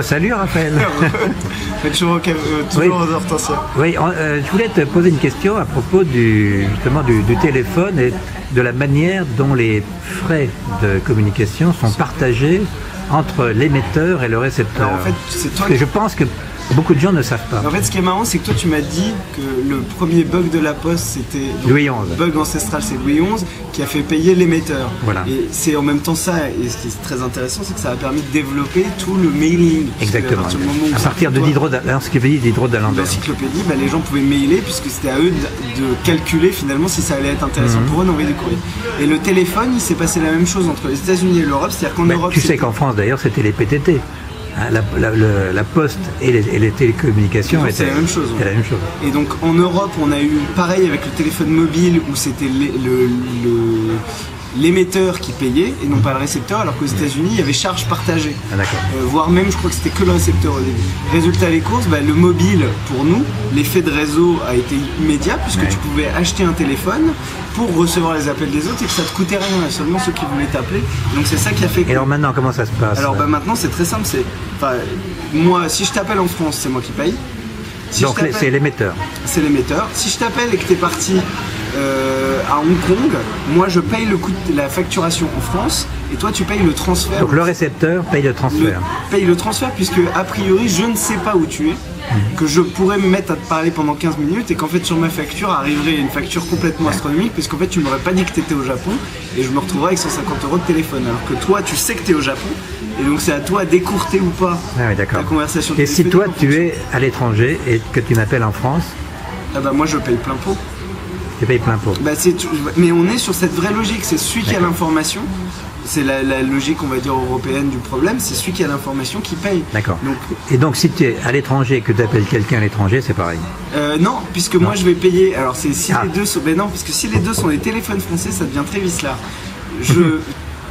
Salut Raphaël. Toujours aux Hortensia. Oui, je voulais te poser une question à propos justement du téléphone et de la manière dont les frais de communication sont partagés entre l'émetteur et le récepteur. Alors, en fait, c'est toi Parce que je pense que beaucoup de gens ne savent pas. En fait, ce qui est marrant, c'est que toi, tu m'as dit que le premier bug de la Poste, c'était Louis XI. Bug ancestral, c'est Louis XI qui a fait payer l'émetteur. Voilà. Et c'est en même temps ça. Et ce qui est très intéressant, c'est que ça a permis de développer tout le mailing. Exactement. À partir de l'encyclopédie Diderot d'Alembert. L'encyclopédie, les gens pouvaient mailer puisque c'était à eux de calculer finalement si ça allait être intéressant pour eux d'envoyer des courriers. Et le téléphone, il s'est passé la même chose entre les États-Unis et l'Europe. C'est-à-dire qu'en Europe, tu sais qu'en France d'ailleurs, c'était les PTT. La poste et les télécommunications c'est la même chose. La même chose. Et donc en Europe, on a eu pareil avec le téléphone mobile où c'était l'émetteur qui payait et non pas le récepteur, alors qu'aux États-Unis il y avait charge partagée. Voire même, je crois que c'était que le récepteur au début. Résultat des courses, le mobile pour nous, l'effet de réseau a été immédiat puisque tu pouvais acheter un téléphone pour recevoir les appels des autres et que ça te coûtait rien, seulement ceux qui voulaient t'appeler. Donc c'est ça qui a fait que... Et alors maintenant, comment ça se passe? Alors maintenant c'est très simple, moi si je t'appelle en France, c'est moi qui paye. Donc c'est l'émetteur. C'est l'émetteur. Si je t'appelle et que tu es parti à Hong Kong, moi je paye le coût de la facturation en France et toi tu payes le transfert. Donc le récepteur paye le transfert. Paye le transfert puisque a priori je ne sais pas où tu es, que je pourrais me mettre à te parler pendant 15 minutes et qu'en fait sur ma facture arriverait une facture complètement astronomique puisqu'en fait tu m'aurais pas dit que tu étais au Japon et je me retrouverais avec 150 € de téléphone alors que toi tu sais que tu es au Japon et donc c'est à toi d'écourter ou pas la conversation. Et si toi tu es à l'étranger et que tu m'appelles en France, moi je paye plein pot. Tu payes plein pot. Mais on est sur cette vraie logique, c'est celui qui a l'information. C'est la logique, on va dire, européenne du problème, c'est celui qui a l'information qui paye. D'accord. Et donc si tu es à l'étranger et que tu appelles quelqu'un à l'étranger, c'est pareil? Non, puisque moi je vais payer. Alors c'est si les deux sont. Non, parce que si les deux sont des téléphones français, ça devient très vicelard. Je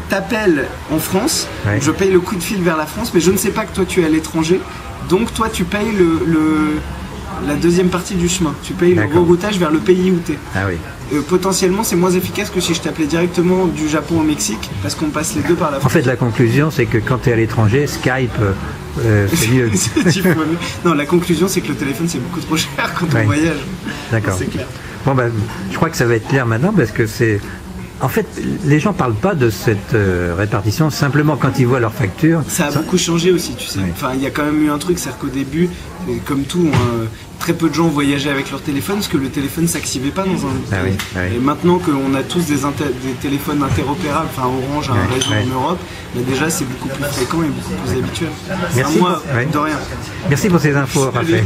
t'appelle en France, je paye le coup de fil vers la France, mais je ne sais pas que toi tu es à l'étranger. Donc toi tu payes la deuxième partie du chemin. Tu payes le reroutage vers le pays où tu es. Ah oui. Potentiellement, c'est moins efficace que si je t'appelais directement du Japon au Mexique, parce qu'on passe les deux par la France. En fait, la conclusion, c'est que quand tu es à l'étranger, Skype, c'est mieux. Non, la conclusion, c'est que le téléphone, c'est beaucoup trop cher quand on voyage. D'accord. C'est clair. Bon, je crois que ça va être clair maintenant, parce que c'est... En fait, les gens ne parlent pas de cette répartition simplement quand ils voient leur facture. Ça a beaucoup changé aussi, tu sais. Oui. Enfin, il y a quand même eu un truc, c'est-à-dire qu'au début, comme tout, très peu de gens voyageaient avec leur téléphone parce que le téléphone ne s'activait pas dans un... Et maintenant qu'on a tous des téléphones interopérables, enfin Orange a un réseau en Europe, déjà c'est beaucoup plus fréquent et beaucoup plus habituel. Merci. Moi, de rien. Merci pour ces infos, Raphaël.